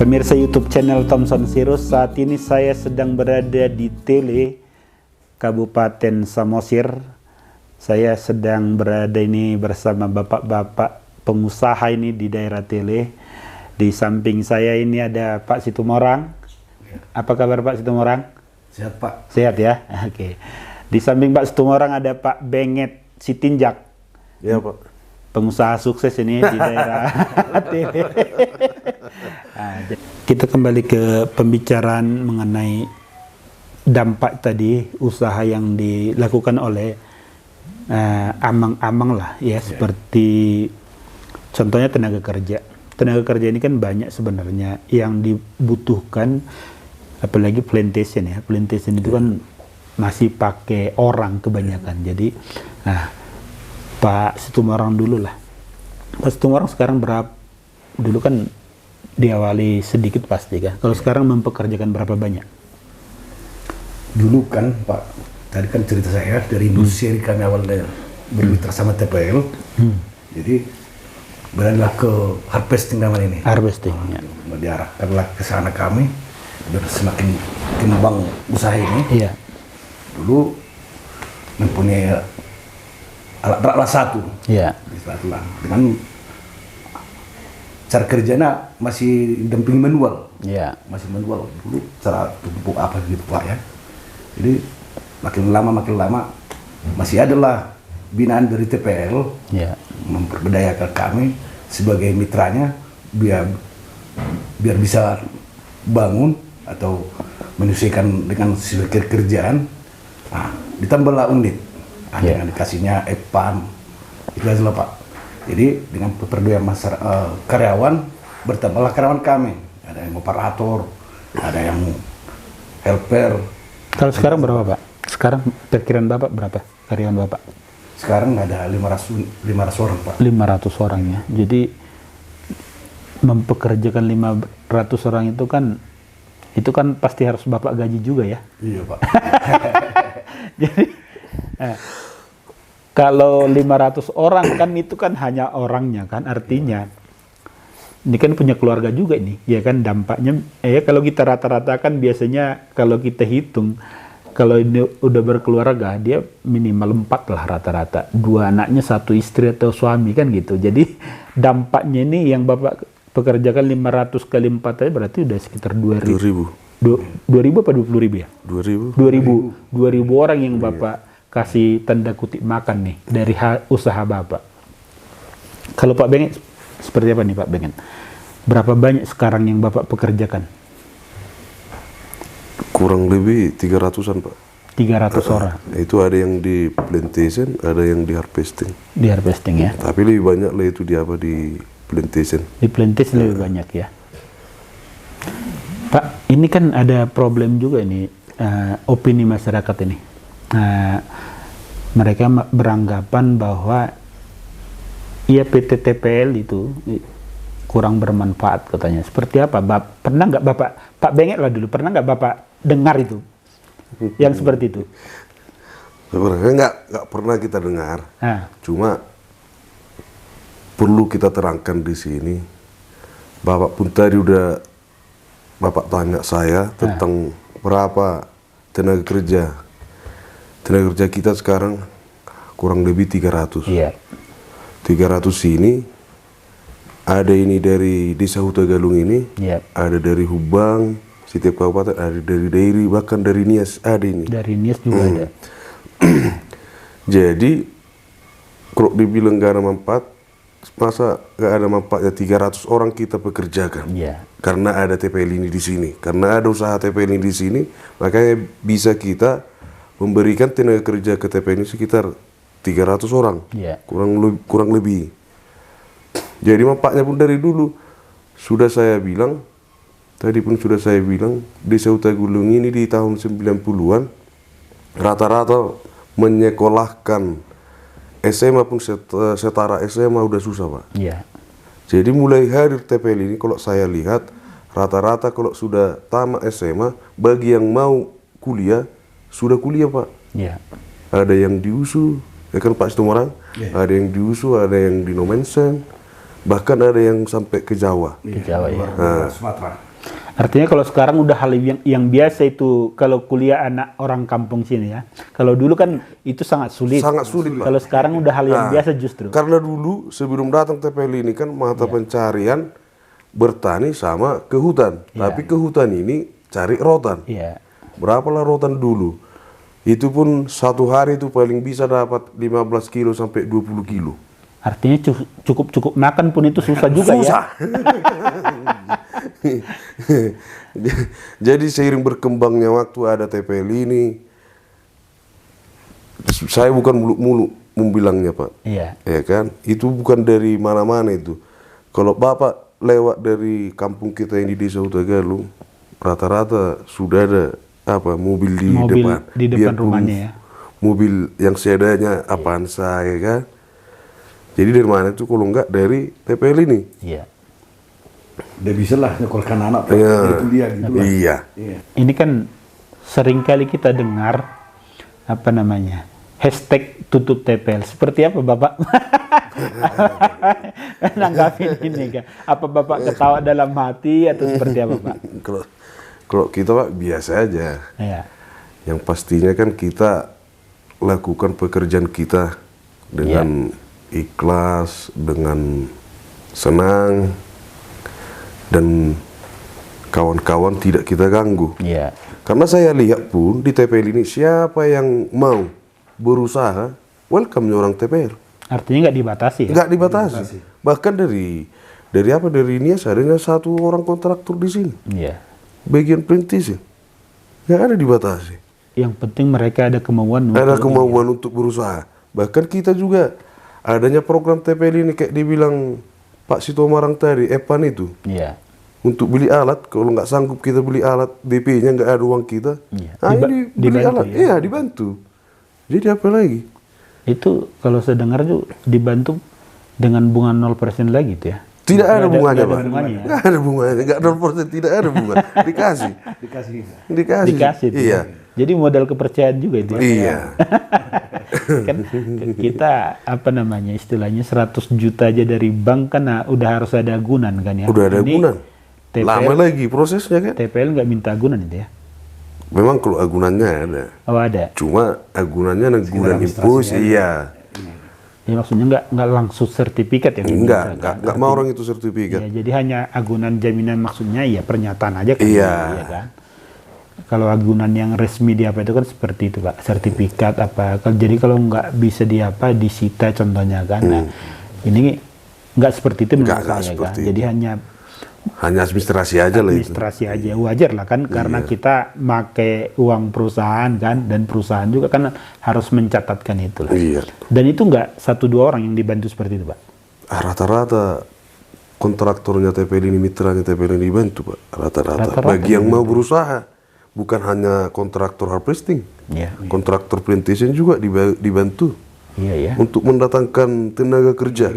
Pemirsa YouTube channel Thompson Sirus, saat ini saya sedang berada di Tele, Kabupaten Samosir. Saya sedang berada ini bersama bapak-bapak pengusaha ini di daerah Tele. Di samping saya ini ada Pak Situmorang. Apa kabar Pak Situmorang? Sehat Pak. Sehat ya? Oke. Di samping Pak Situmorang ada Pak Benget Sitinjak. Ya Pak. Pengusaha sukses ini di daerah Tele. Nah, kita kembali ke pembicaraan mengenai dampak tadi usaha yang dilakukan oleh amang-amang lah ya, seperti contohnya tenaga kerja. Tenaga kerja ini kan banyak sebenarnya yang dibutuhkan, apalagi plantation ya. Plantation itu kan masih pakai orang kebanyakan. Jadi, Pak Situmorang dulu lah. Pak Situmorang sekarang berapa? Dulu kan diawali sedikit pasti kan. Kalau sekarang mempekerjakan berapa banyak? Dulu kan Pak, tadi kan cerita saya dari industri kami awalnya bermitra sama TPL. Jadi beralihlah ke harvesting namanya ini. Harvesting ya. Diarahkanlah ke sana kami biar semakin kembang usaha ini. Iya. Dulu mempunyai alat berat satu. Iya. Dengan cara kerjanya masih damping manual. Iya. Masih manual dulu, cara tumpuk apa gitu Pak ya. Jadi makin lama masih adalah binaan dari TPL memperdayakan kami sebagai mitranya biar bisa bangun atau menyesuaikan dengan sesuai kerjaan. Nah, ditambahlah unit. Dengan dikasihnya EPAM itu aja lah Pak. Jadi dengan pemberdayaan karyawan, bertambahlah karyawan kami. Ada yang operator, ada yang helper. Kalau sekarang berapa Pak? Sekarang perkiraan Bapak berapa karyawan Bapak? Sekarang ada 500 orang Pak. 500 orang ya. Jadi mempekerjakan 500 orang itu kan pasti harus Bapak gaji juga ya. Iya Pak. Jadi kalau 500 orang kan itu kan hanya orangnya kan, artinya ini kan punya keluarga juga ini, ya kan, dampaknya kalau kita rata-rata kan biasanya kalau kita hitung kalau ini udah berkeluarga dia minimal 4 lah rata-rata, 2 anaknya, 1 istri atau suami kan gitu. Jadi dampaknya ini yang Bapak pekerjakan 500 kali 4 aja berarti udah sekitar 2.000 apa 20.000 ya? 2.000 orang yang Bapak kasih tanda kutip makan nih dari usaha Bapak. Kalau Pak Benget seperti apa nih Pak Benget? Berapa banyak sekarang yang Bapak pekerjakan? Kurang lebih 300-an Pak. 300 orang. Itu ada yang di plantation, ada yang di harvesting. Di harvesting ya. Tapi lebih banyak lah itu di plantation. Di plantation lebih banyak ya. Pak, ini kan ada problem juga ini, opini masyarakat ini. Mereka beranggapan bahwa PT TPL itu kurang bermanfaat katanya. Seperti apa? Pernah nggak Bapak, Pak Benget lah dulu, pernah nggak Bapak dengar itu? Yang seperti itu? Sebenarnya nggak pernah kita dengar. Cuma perlu kita terangkan di sini. Bapak pun tadi udah Bapak tanya saya tentang berapa tenaga kerja. Tenaga kerja kita sekarang kurang lebih 300. Iya. 300 ini ada ini dari Desa Huta Galung ini, ada dari Hubang, setiap kabupaten, ada dari Dairi, bahkan dari Nias ada ini. Dari Nias juga ada. Jadi kalau dibilang gak ada manfaat, masa gak ada manfaatnya 300 orang kita pekerjakan? Karena ada TPL ini di sini, karena ada usaha TPL ini di sini, makanya bisa kita memberikan tenaga kerja ke TPL ini sekitar 300 orang, kurang lebih. Jadi manfaatnya pun dari dulu sudah saya bilang, tadi pun sudah saya bilang, Desa Huta Galung ini di tahun 90-an rata-rata menyekolahkan SMA pun setara SMA udah susah Pak. Jadi mulai hadir TPL ini kalau saya lihat rata-rata kalau sudah tamat SMA, bagi yang mau kuliah sudah kuliah Pak. Ada yang di USU, ya kan Pak Situmorang, ada yang di USU, ada yang di Nomensen, bahkan ada yang sampai ke Jawa. Ke Jawa ya. Sumatera. Artinya kalau sekarang udah hal yang biasa itu kalau kuliah anak orang kampung sini ya. Kalau dulu kan itu sangat sulit. Sangat sulit, Pak. Kalau sekarang udah hal yang biasa justru. Karena dulu sebelum datang TPL ini kan mata pencarian bertani sama ke hutan. Tapi ke hutan ini cari rotan. Iya. Berapalah rotan dulu? Itu pun satu hari itu paling bisa dapat 15 kilo sampai 20 kilo. Artinya cukup makan pun itu susah juga susah. Jadi seiring berkembangnya waktu ada TPL ini, saya bukan muluk-muluk membilangnya, Pak. Iya. Ya kan? Itu bukan dari mana-mana itu. Kalau Bapak lewat dari kampung kita yang di Desa Hutagalung, rata-rata sudah ada mobil di depan. Di depan rumahnya ya. Mobil yang seadanya Avanza, ya kan? Jadi dari mana itu kalau enggak dari TPL ini? Iya. Dia bisa lah nyekolahkan anak dari kuliah gitu lah. Iya. Ini kan seringkali kita dengar hashtag tutup TPL. Seperti apa Bapak? Nanggapin ini kan. Apa Bapak ketawa dalam hati atau seperti apa Pak? Kalau kita Pak biasa aja. Iya. Yang pastinya kan kita lakukan pekerjaan kita dengan ikhlas, dengan senang, dan kawan-kawan tidak kita ganggu. Iya. Karena saya lihat pun di TPL ini siapa yang mau berusaha, welcome orang TPL. Artinya nggak dibatasi ya? Nggak dibatasi. Bahkan dari Nias adanya satu orang kontraktor di sini. Iya. Bagian perintis nggak ada dibatasi. Yang penting mereka ada kemauan. Untuk berusaha. Bahkan kita juga adanya program TPL ini kayak dibilang Pak Sitomarang tadi, EPAN itu. Iya. Untuk beli alat, kalau nggak sanggup kita beli alat, DP-nya nggak ada uang kita. Iya. Ini beli alat, ya dibantu. Jadi apa lagi? Itu kalau saya dengar tuh dibantu dengan bunga 0% lagi tuh ya? Tidak ada bunganya, Pak. Nggak ada bunganya, nggak 0%, tidak ada bunga. Dikasih. Iya. Jadi modal kepercayaan juga itu ya? Iya. Kan kita istilahnya 100 juta aja dari bank kan udah harus ada agunan kan ya? Udah ada agunan. TPL, lama lagi prosesnya kan? TPL nggak minta agunan itu ya? Memang kalau agunannya ada. Oh ada. Cuma agunannya agunan impus, iya. Ya maksudnya nggak langsung sertifikat ya? Nggak mau orang itu sertifikat. Ya, jadi hanya agunan jaminan maksudnya ya pernyataan aja kan? Iya. Ya kan? Kalau agunan yang resmi di apa itu kan seperti itu Pak, sertifikat apa. Jadi kalau nggak bisa disita contohnya kan. Nah, ini nggak seperti itu menurut saya kan. Jadi hanya administrasi aja lah itu. Administrasi aja wajar lah kan, karena kita pakai uang perusahaan kan, dan perusahaan juga kan harus mencatatkan itu lah. Iya. Dan itu nggak 1-2 orang yang dibantu seperti itu Pak. Rata-rata kontraktornya TPL ini, mitranya TPL ini dibantu Pak. Rata-rata. Bagi yang mau berusaha. Bukan hanya kontraktor harvesting, kontraktor plantation juga dibantu. Iya ya. Untuk mendatangkan tenaga kerja.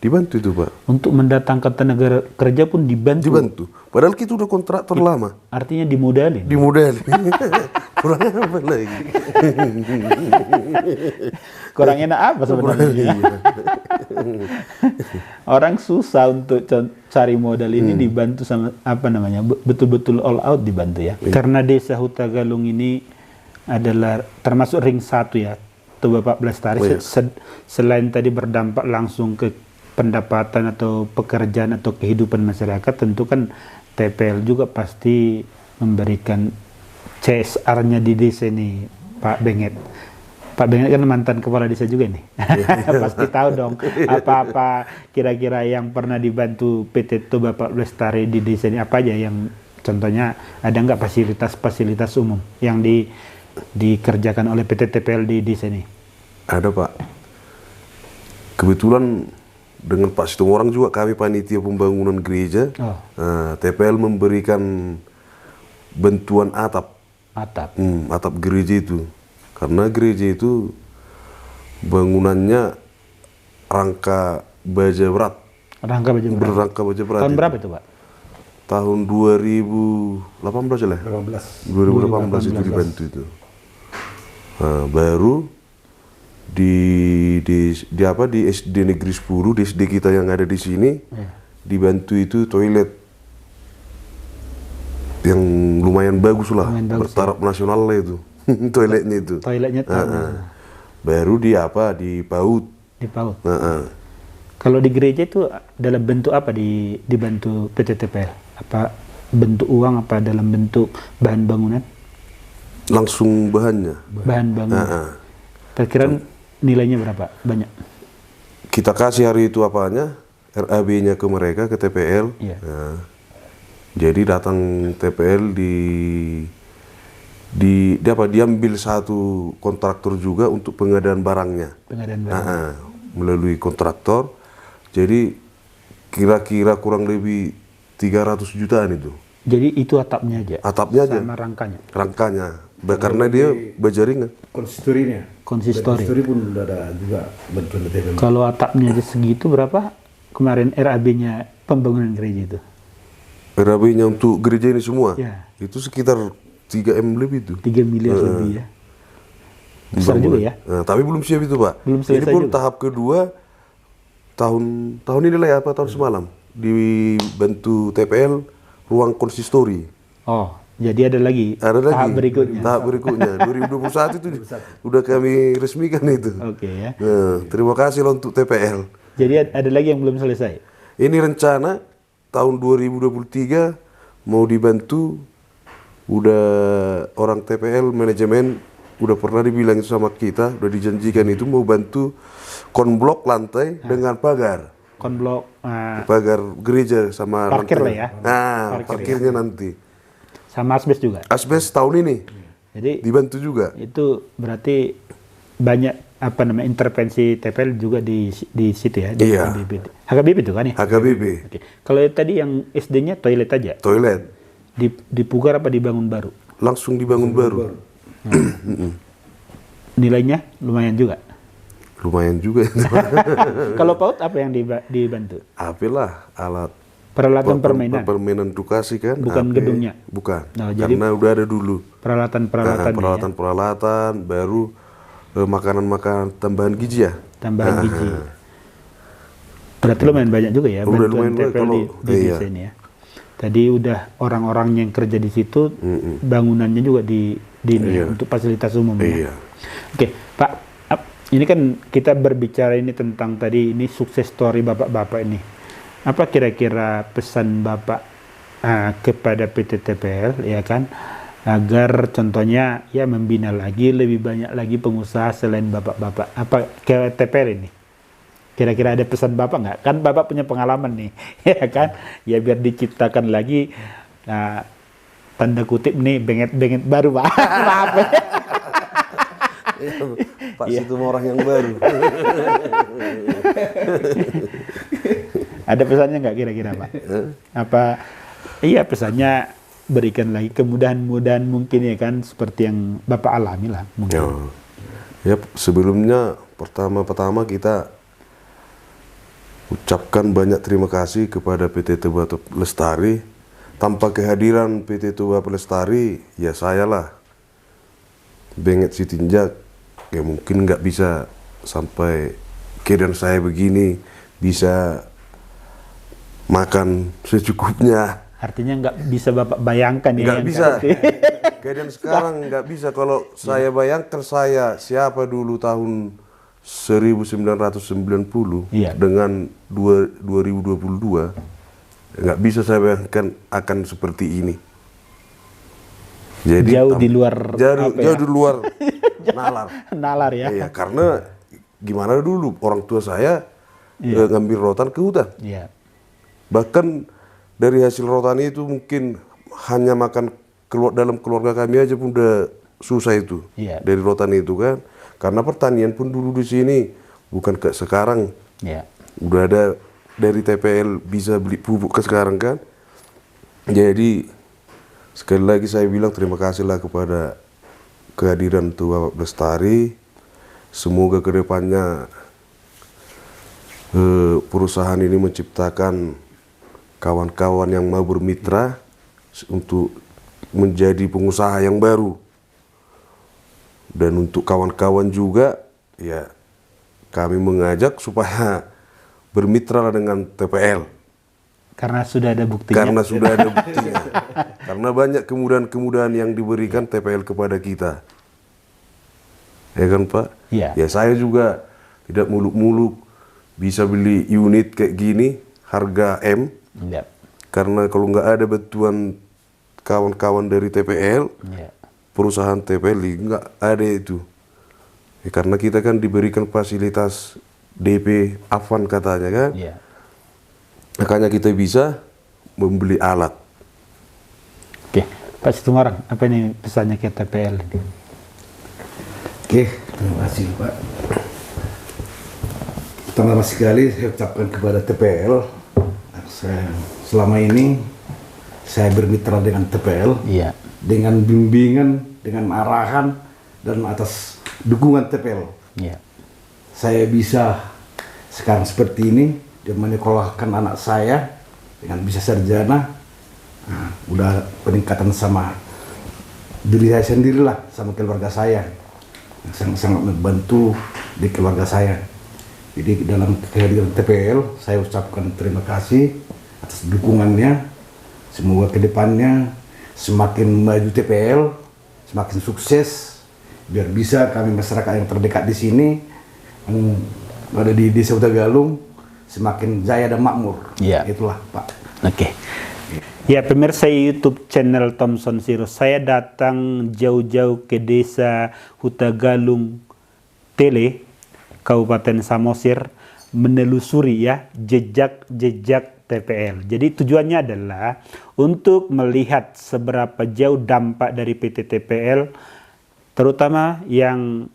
Dibantu itu Pak. Untuk mendatangkan tenaga kerja pun dibantu. Padahal kita udah kontraktor lama. Artinya dimodalin. Kurang apa lagi? Kurang enak apa sebenarnya? Orang susah untuk cari modal ini dibantu sama betul-betul all out dibantu ya. Karena Desa Hutagalung ini adalah termasuk ring 1 ya, Toba Bapak Blestari. Selain tadi berdampak langsung ke pendapatan atau pekerjaan atau kehidupan masyarakat, tentu kan TPL juga pasti memberikan CSR-nya di desa ini, Pak Benget. Pak Benget kan mantan kepala desa juga nih. Pasti tahu dong apa-apa kira-kira yang pernah dibantu PT Toba Bapak Blestari di desa ini, apa aja yang contohnya ada nggak fasilitas umum yang dikerjakan oleh PT TPL di desa ini? Ada Pak. Kebetulan dengan Pak Sitomorang juga kami panitia pembangunan gereja. TPL memberikan bantuan atap gereja itu, karena gereja itu bangunannya rangka baja berat. Berangka baja berat. Tahun berapa itu Pak? Tahun 2018 lah. 2018 itu dibantu itu. Baru di SD Negeri 10, di SD kita yang ada di sini, dibantu itu toilet. yang lumayan bagus lah, Lumayan bagus, bertaraf nasional lah itu. Toiletnya itu. Toiletnya Baru dipaut. dipaut. Kalau di gereja itu dalam bentuk apa dibantu PT TPL? Apa bentuk uang, apa dalam bentuk bahan bangunan? Langsung bahannya. Bahan bangunan. Perkiraan nilainya berapa? Banyak. Kita kasih hari itu apanya, RAB-nya ke mereka, ke TPL. Iya. Nah, jadi datang TPL diambil satu kontraktor juga untuk pengadaan barangnya. Pengadaan barang. Melalui kontraktor. Jadi kira-kira kurang lebih 300 jutaan itu. Jadi itu atapnya aja. Atapnya aja. Sama rangkanya. Rangkanya. Karena dia berjaringan. Konsistorinya. Konsistori. Konsistori pun udah ada juga bantuan TPL. Kalau atapnya aja segitu berapa? Kemarin RAB-nya pembangunan gereja itu. RAB-nya untuk gereja ini semua. Ya. Itu sekitar 3M lebih itu. 3 miliar lebih ya. Besar juga ya. Nah, tapi belum siap itu, Pak. Belum Ini selesai pun juga. tahap kedua tahun ini lah ya, apa tahun semalam dibantu TPL ruang konsistori. Oh, jadi ada lagi tahap berikutnya. Tahap berikutnya 2021 itu udah kami resmikan itu. Oke ya. Nah, terima kasih lah untuk TPL. Jadi ada lagi yang belum selesai. Ini rencana tahun 2023 mau dibantu, udah orang TPL manajemen udah pernah dibilang sama kita, udah dijanjikan itu mau bantu konblok lantai dengan pagar. Konblok Pagar gereja sama parkir lantai. lah ya. Nah, parkirnya nanti. sama asbes juga. Asbes tahun ini Jadi dibantu juga. itu berarti banyak intervensi TPL juga di situ ya, di Iya. HKBP. HKBP itu kan ya? HKBP, Oke. Kalau tadi yang SD-nya toilet aja. toilet, Dipugar apa dibangun baru? langsung dibangun baru. Nilainya lumayan juga. Lumayan juga. Kalau PAUD apa yang dibantu? Apalah alat Peralatan permainan. permainan edukasi kan. Bukan HP. gedungnya? Bukan. Nah, jadi karena udah ada dulu. Peralatan-peralatan Peralatan-peralatan baru, makanan-makanan tambahan gizi ya. tambahan gizi. Berarti lumayan banyak juga ya Udah bantuan lumayan banyak TPL di iya. desa ini ya. Tadi udah orang-orang yang kerja di situ, bangunannya juga Iya. untuk fasilitas umum ya. Iya. Oke, Pak, ini kan kita berbicara ini tentang tadi ini sukses story bapak-bapak ini. Apa kira-kira pesan bapak kepada PT TPL ya kan, agar contohnya ya membina lagi lebih banyak lagi pengusaha selain bapak-bapak apa ke TPL ini? Kira-kira ada pesan bapak nggak? Kan bapak punya pengalaman nih, ya kan? Ya biar diciptakan lagi tanda kutip nih benget-benget baru pak. Maaf. Pak Situ orang yang baru. Ada pesannya nggak kira-kira Pak? Apa iya pesannya berikan lagi kemudahan-mudahan mungkin ya kan seperti yang Bapak alami lah mungkin. Ya, sebelumnya pertama-tama kita ucapkan banyak terima kasih kepada PT Toba Lestari. Tanpa kehadiran PT Toba Lestari, ya saya lah Benget Sitinjak, ya mungkin nggak bisa sampai keadaan saya begini, bisa makan secukupnya. Artinya nggak bisa Bapak bayangkan ya. Nggak bisa. Keadaan sekarang nggak bisa. Kalau saya bayangkan saya siapa dulu tahun 1990 Iya. dengan 2022, nggak bisa saya bayangkan akan seperti ini. Jadi jauh di luar jauh di luar nalar. nalar ya. Iya, karena gimana dulu orang tua saya ngambil rotan ke hutan. Iya. Bahkan dari hasil rotan itu mungkin hanya makan dalam keluarga kami aja pun udah susah itu. Iya. Dari rotan itu kan. Karena pertanian pun dulu di sini bukan kayak sekarang. Iya. Udah ada dari TPL bisa beli pupuk ke sekarang kan. Jadi sekali lagi saya bilang terima kasihlah kepada kehadiran Toba Lestari. Semoga kedepannya perusahaan ini menciptakan kawan-kawan yang mau bermitra untuk menjadi pengusaha yang baru. Dan untuk kawan-kawan juga, ya kami mengajak supaya bermitra dengan TPL. Karena sudah ada buktinya. Karena sudah ada buktinya. Karena banyak kemudahan-kemudahan yang diberikan TPL kepada kita. Ya kan Pak? Iya. Ya saya juga tidak muluk-muluk bisa beli unit kayak gini harga M. Iya. Karena kalau nggak ada bantuan kawan-kawan dari TPL, Iya. perusahaan TPL nggak ada itu. Ya, karena kita kan diberikan fasilitas DP Afan katanya kan. Iya. Makanya kita bisa membeli alat. Oke, Pak Situmorang, apa ini pesannya ke TPL ini? Oke, terima kasih Pak. Pertama sekali saya ucapkan kepada TPL, selama ini saya bermitra dengan TPL, Iya. dengan bimbingan, dengan arahan, dan atas dukungan TPL. Iya. Saya bisa sekarang seperti ini, dan menyekolahkan anak saya dengan bisa sarjana. Nah, udah peningkatan sama diri saya sendirilah, sama keluarga saya. Sangat membantu di keluarga saya. Jadi dalam kehadiran TPL, saya ucapkan terima kasih atas dukungannya. Semoga kedepannya semakin maju TPL, semakin sukses, biar bisa kami masyarakat yang terdekat di sini, yang ada di Desa Hutagalung, semakin jaya dan makmur. Iya. Itulah Pak. Oke. Ya, pemirsa YouTube channel Thompson Siro, saya datang jauh-jauh ke Desa Hutagalung Tele, Kabupaten Samosir, menelusuri ya jejak-jejak TPL. Jadi tujuannya adalah untuk melihat seberapa jauh dampak dari PT TPL, terutama yang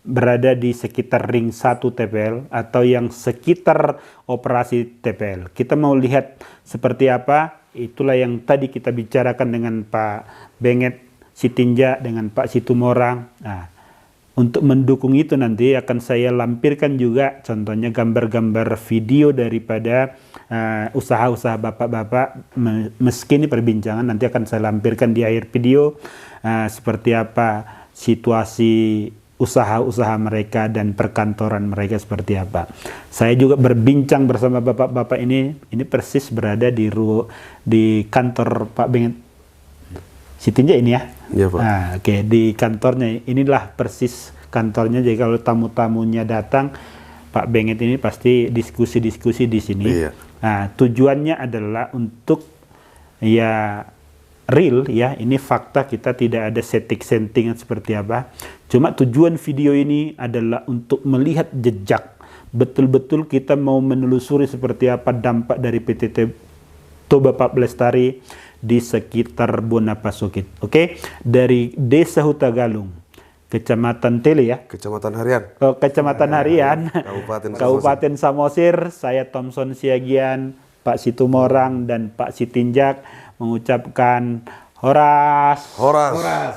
berada di sekitar ring 1 TPL atau yang sekitar operasi TPL. Kita mau lihat seperti apa. Itulah yang tadi kita bicarakan dengan Pak Benget Sitinja, dengan Pak Situmorang. Nah, untuk mendukung itu nanti akan saya lampirkan juga contohnya gambar-gambar video daripada usaha-usaha bapak-bapak. Meski ini perbincangan, nanti akan saya lampirkan di akhir video seperti apa situasi usaha-usaha mereka dan perkantoran mereka seperti apa. Saya juga berbincang bersama bapak-bapak ini persis berada di kantor Pak Benget Sitinja ini ya. Iya Pak. Nah, oke, di kantornya inilah persis kantornya. Jadi kalau tamu-tamunya datang, Pak Benget ini pasti diskusi-diskusi di sini. Iya. Nah, tujuannya adalah untuk ya real ya, ini fakta, kita tidak ada setting-settingan seperti apa. Cuma tujuan video ini adalah untuk melihat jejak. Betul-betul kita mau menelusuri seperti apa dampak dari PT Toba Pak Lestari di sekitar Bonapasukit. Oke, dari Desa Hutagalung, Kecamatan Tele ya. Kecamatan Harian. Oh, Kecamatan Harian. Kabupaten Samosir. Saya Thompson Siagian, Pak Situmorang dan Pak Sitinjak mengucapkan horas. Horas. Horas.